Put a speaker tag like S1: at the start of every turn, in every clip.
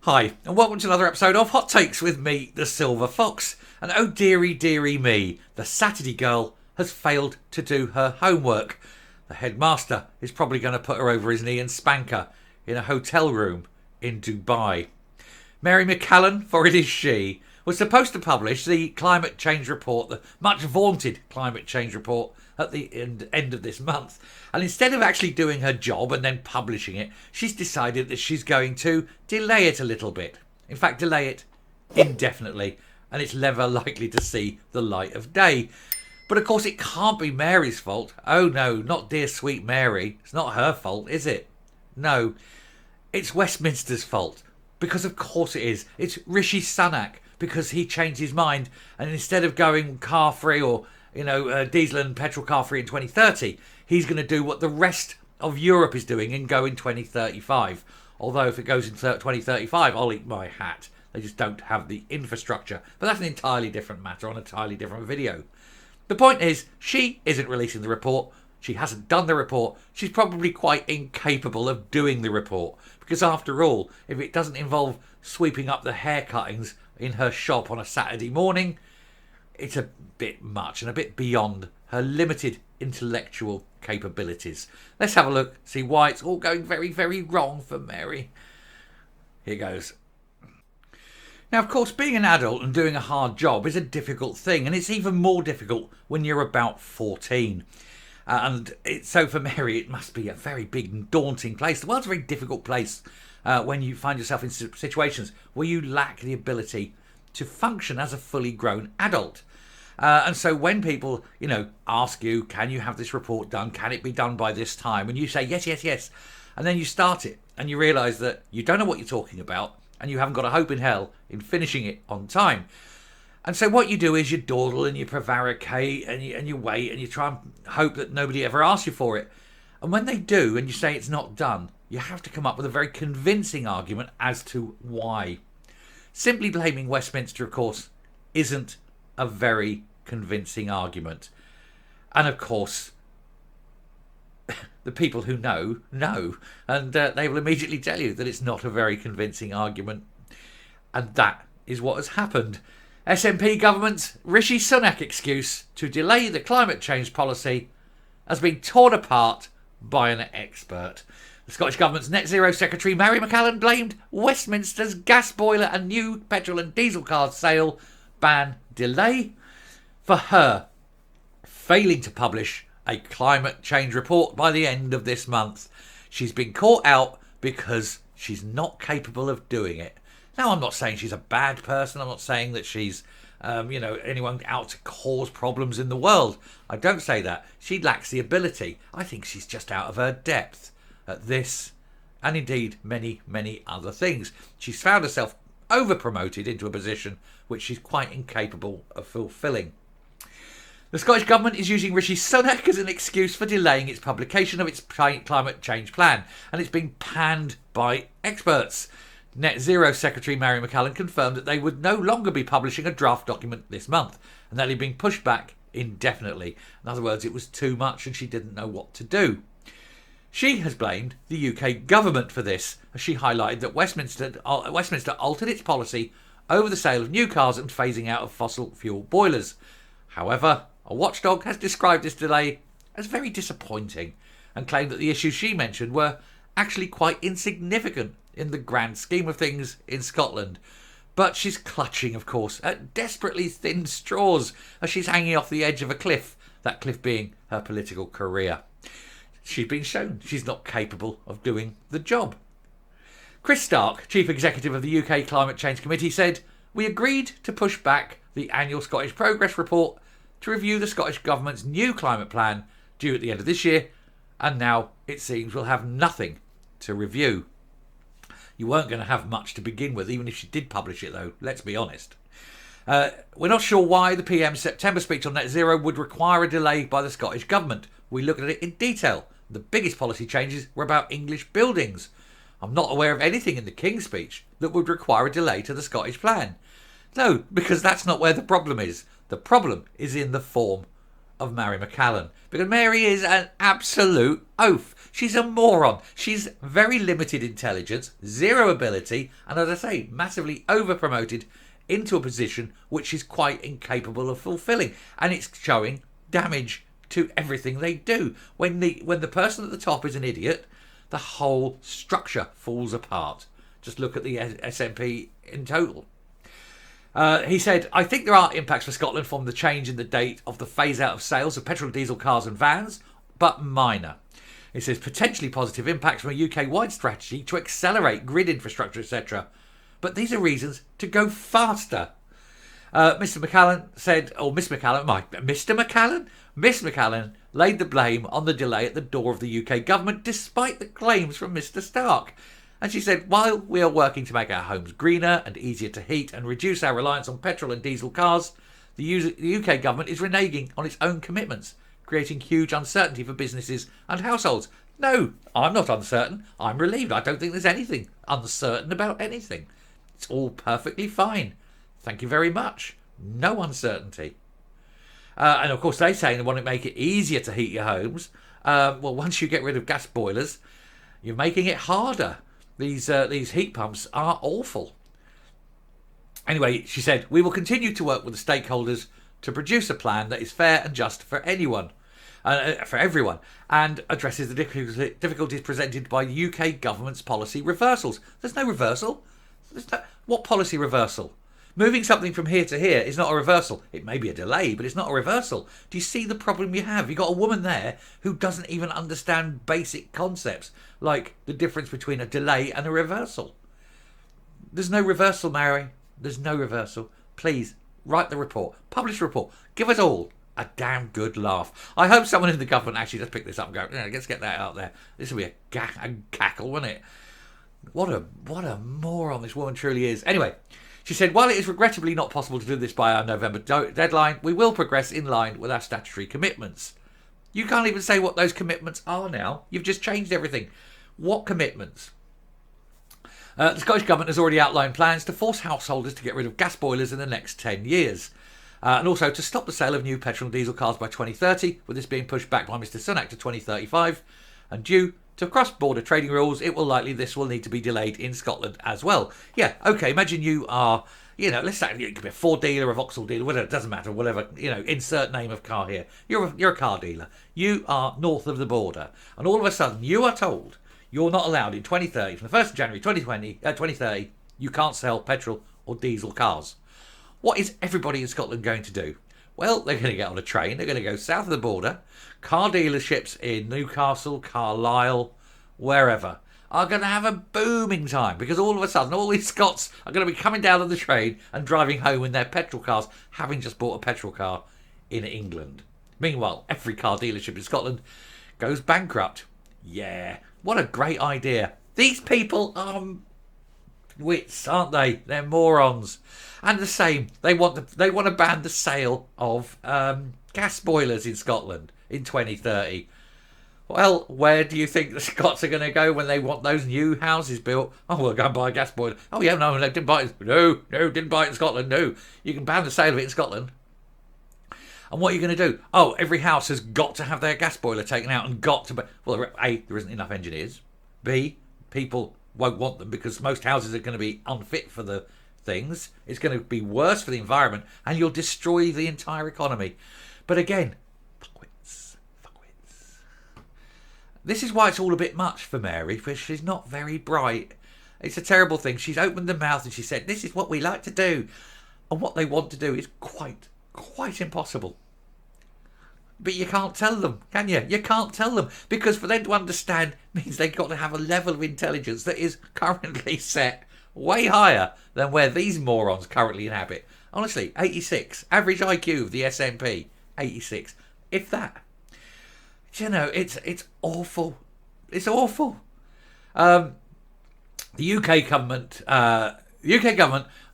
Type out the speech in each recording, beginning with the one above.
S1: Hi, and welcome to another episode of Hot Takes with me, the Silver Fox. And oh dearie, dearie me, the Saturday girl has failed to do her homework. The headmaster is probably going to put her over his knee and spank her in a hotel room in Dubai. Mairi McAllan, for it is she, was supposed to publish the climate change report, the much vaunted climate change report, at the end of this month. And instead of actually doing her job and then publishing it, she's decided that she's going to delay it a little bit. In fact, delay it indefinitely, and it's never likely to see the light of day. But of course, it can't be Mary's fault. Oh no, not dear sweet Mary. It's not her fault, is it? No, it's Westminster's fault. Because of course it is. It's Rishi Sunak, because he changed his mind, and instead of going car free or diesel and petrol car free in 2030, he's going to do what the rest of Europe is doing and go in 2035. Although if it goes in 2035, I'll eat my hat. They just don't have the infrastructure. But that's an entirely different matter on a entirely different video. The point is, she isn't releasing the report. She hasn't done the report. She's probably quite incapable of doing the report. Because after all, if it doesn't involve sweeping up the hair cuttings in her shop on a Saturday morning, it's a bit much and a bit beyond her limited intellectual capabilities. Let's have a look, see why it's all going very, very wrong for Mary. Here goes. Now, of course, being an adult and doing a hard job is a difficult thing, and it's even more difficult when you're about 14. So for Mary, it must be a very big and daunting place. The world's a very difficult place when you find yourself in situations where you lack the ability to function as a fully grown adult. And so when people, ask you, can you have this report done? Can it be done by this time? And you say, yes, yes, yes. And then you start it and you realise that you don't know what you're talking about and you haven't got a hope in hell in finishing it on time. And so what you do is you dawdle and you prevaricate and you wait and you try and hope that nobody ever asks you for it. And when they do and you say it's not done, you have to come up with a very convincing argument as to why. Simply blaming Westminster, of course, isn't a very convincing argument. And of course, the people who know, and they will immediately tell you that it's not a very convincing argument. And that is what has happened. SNP government's Rishi Sunak excuse to delay the climate change policy has been torn apart by an expert. The Scottish Government's Net Zero Secretary Mairi McAllan blamed Westminster's gas boiler and new petrol and diesel car sale ban delay for her failing to publish a climate change report by the end of this month. She's been caught out because she's not capable of doing it. Now, I'm not saying she's a bad person. I'm not saying that she's, anyone out to cause problems in the world. I don't say that. She lacks the ability. I think she's just out of her depth at this and indeed many, many other things. She's found herself over-promoted into a position which she's quite incapable of fulfilling. The Scottish Government is using Rishi Sunak as an excuse for delaying its publication of its climate change plan, and it's been panned by experts. Net Zero Secretary Mairi McAllan confirmed that they would no longer be publishing a draft document this month, and that it had been pushed back indefinitely. In other words, it was too much and she didn't know what to do. She has blamed the UK government for this, as she highlighted that Westminster altered its policy over the sale of new cars and phasing out of fossil fuel boilers. However, a watchdog has described this delay as very disappointing and claimed that the issues she mentioned were actually quite insignificant in the grand scheme of things in Scotland. But she's clutching, of course, at desperately thin straws as she's hanging off the edge of a cliff, that cliff being her political career. She's been shown she's not capable of doing the job. Chris Stark, Chief Executive of the UK Climate Change Committee, said, "We agreed to push back the annual Scottish Progress Report to review the Scottish Government's new climate plan due at the end of this year, and now it seems we'll have nothing to review." You weren't going to have much to begin with, even if she did publish it, though, let's be honest. We're not sure why the PM's September speech on net zero would require a delay by the Scottish Government. We looked at it in detail. The biggest policy changes were about English buildings. I'm not aware of anything in the King's speech that would require a delay to the Scottish plan. No, because that's not where the problem is. The problem is in the form of Mairi McAllan, because Mary is an absolute oaf. She's a moron. She's very limited intelligence, zero ability, and as I say, massively over-promoted into a position which she's quite incapable of fulfilling. And it's showing damage to everything they do. When the person at the top is an idiot, the whole structure falls apart. Just look at the SNP in total. He said, I think there are impacts for Scotland from the change in the date of the phase out of sales of petrol, diesel cars and vans, but minor. He says potentially positive impacts from a UK-wide strategy to accelerate grid infrastructure, etc. But these are reasons to go faster. Mr. McAllan said, or Miss McAllan, Mr. McAllan? Miss McAllan laid the blame on the delay at the door of the UK government despite the claims from Mr. Stark. And she said, while we are working to make our homes greener and easier to heat and reduce our reliance on petrol and diesel cars, the UK government is reneging on its own commitments, creating huge uncertainty for businesses and households. No, I'm not uncertain. I'm relieved. I don't think there's anything uncertain about anything. It's all perfectly fine. Thank you very much. No uncertainty. And of course, they say they want to make it easier to heat your homes. Well, once you get rid of gas boilers, you're making it harder. These heat pumps are awful. Anyway, she said, we will continue to work with the stakeholders to produce a plan that is fair and just for anyone, for everyone, and addresses the difficulties presented by the UK government's policy reversals. There's no reversal. What policy reversal? Moving something from here to here is not a reversal. It may be a delay, but it's not a reversal. Do you see the problem you have? You've got a woman there who doesn't even understand basic concepts, like the difference between a delay and a reversal. There's no reversal, Mary. There's no reversal. Please, write the report. Publish the report. Give us all a damn good laugh. I hope someone in the government actually just pick this up and go, let's get that out there. This will be a cackle, won't it? What a moron this woman truly is. Anyway, she said, while it is regrettably not possible to do this by our November deadline, we will progress in line with our statutory commitments. You can't even say what those commitments are now. You've just changed everything. What commitments? The Scottish Government has already outlined plans to force householders to get rid of gas boilers in the next 10 years. And also to stop the sale of new petrol and diesel cars by 2030, with this being pushed back by Mr. Sunak to 2035. And due to cross-border trading rules, this will need to be delayed in Scotland as well. Yeah, okay, imagine you are, let's say you could be a Ford dealer, a Vauxhall dealer, whatever, it doesn't matter, whatever, insert name of car here. You're a car dealer. You are north of the border. And all of a sudden, you are told you're not allowed in 2030, from the 1st of January 2030, you can't sell petrol or diesel cars. What is everybody in Scotland going to do? Well, they're going to get on a train, they're going to go south of the border. Car dealerships in Newcastle, Carlisle, wherever, are going to have a booming time, because all of a sudden all these Scots are going to be coming down on the train and driving home in their petrol cars, having just bought a petrol car in England. Meanwhile, every car dealership in Scotland goes bankrupt. Yeah, what a great idea. These people are wits, aren't they? They're morons. And the same, they want to ban the sale of gas boilers in Scotland in 2030. Well, where do you think the Scots are going to go when they want those new houses built? Oh, we'll go and buy a gas boiler. Oh, yeah, no, didn't buy it. No, didn't buy it in Scotland. No, you can ban the sale of it in Scotland. And what are you going to do? Oh, every house has got to have their gas boiler taken out and got to... Well, A, there isn't enough engineers. B, people won't want them because most houses are going to be unfit for the things. It's going to be worse for the environment and you'll destroy the entire economy. But again, fuckwits. This is why it's all a bit much for Mary, because she's not very bright. It's a terrible thing. She's opened her mouth and she said, this is what we like to do. And what they want to do is quite impossible. But you can't tell them, can you? You can't tell them, because for them to understand means they've got to have a level of intelligence that is currently set way higher than where these morons currently inhabit. Honestly, 86. Average IQ of the SNP, 86. If that. It's awful. It's awful. The UK government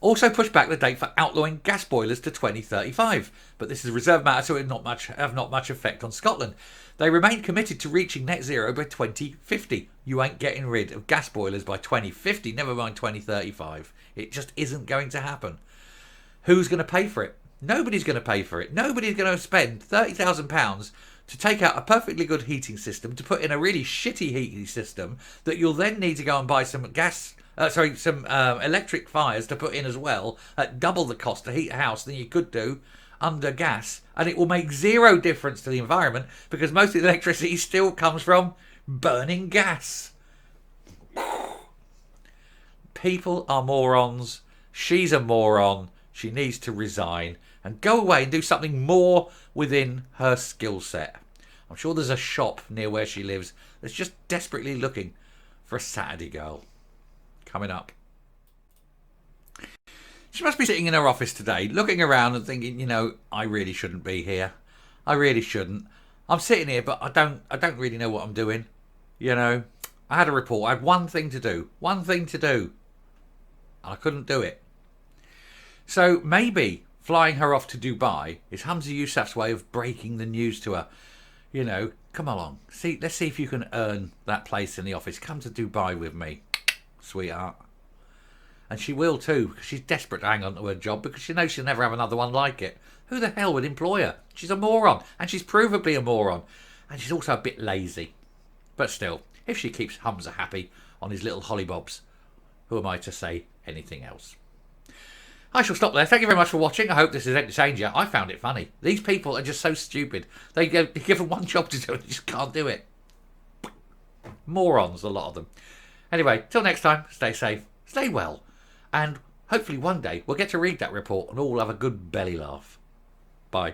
S1: also pushed back the date for outlawing gas boilers to 2035, but this is a reserved matter, so it will have not much effect on Scotland. They remain committed to reaching net zero by 2050. You ain't getting rid of gas boilers by 2050, never mind 2035. It just isn't going to happen. Who's going to pay for it? Nobody's going to pay for it. Nobody's going to spend £30,000 to take out a perfectly good heating system to put in a really shitty heating system that you'll then need to go and buy some electric fires to put in as well at double the cost to heat a house than you could do under gas, and it will make zero difference to the environment because most of the electricity still comes from burning gas. People are morons. She's a moron. She needs to resign and go away and do something more within her skill set. I'm sure there's a shop near where she lives that's just desperately looking for a Saturday girl. Coming up. She must be sitting in her office today, looking around and thinking, you know, I really shouldn't be here. I really shouldn't. I'm sitting here, but I don't really know what I'm doing. You know, I had a report. I had one thing to do. And I couldn't do it. So maybe flying her off to Dubai is Hamza Yousaf's way of breaking the news to her. You know, come along. Let's see if you can earn that place in the office. Come to Dubai with me, sweetheart. And she will too, because she's desperate to hang on to her job because she knows she'll never have another one like it. Who the hell would employ her? She's a moron, and she's provably a moron. And she's also a bit lazy. But still, if she keeps Hamza happy on his little hollybobs, who am I to say anything else? I shall stop there. Thank you very much for watching. I hope this has entertained you. I found it funny. These people are just so stupid. They give them one job to do and they just can't do it. Morons, a lot of them. Anyway, till next time, stay safe, stay well, and hopefully one day we'll get to read that report and all have a good belly laugh. Bye.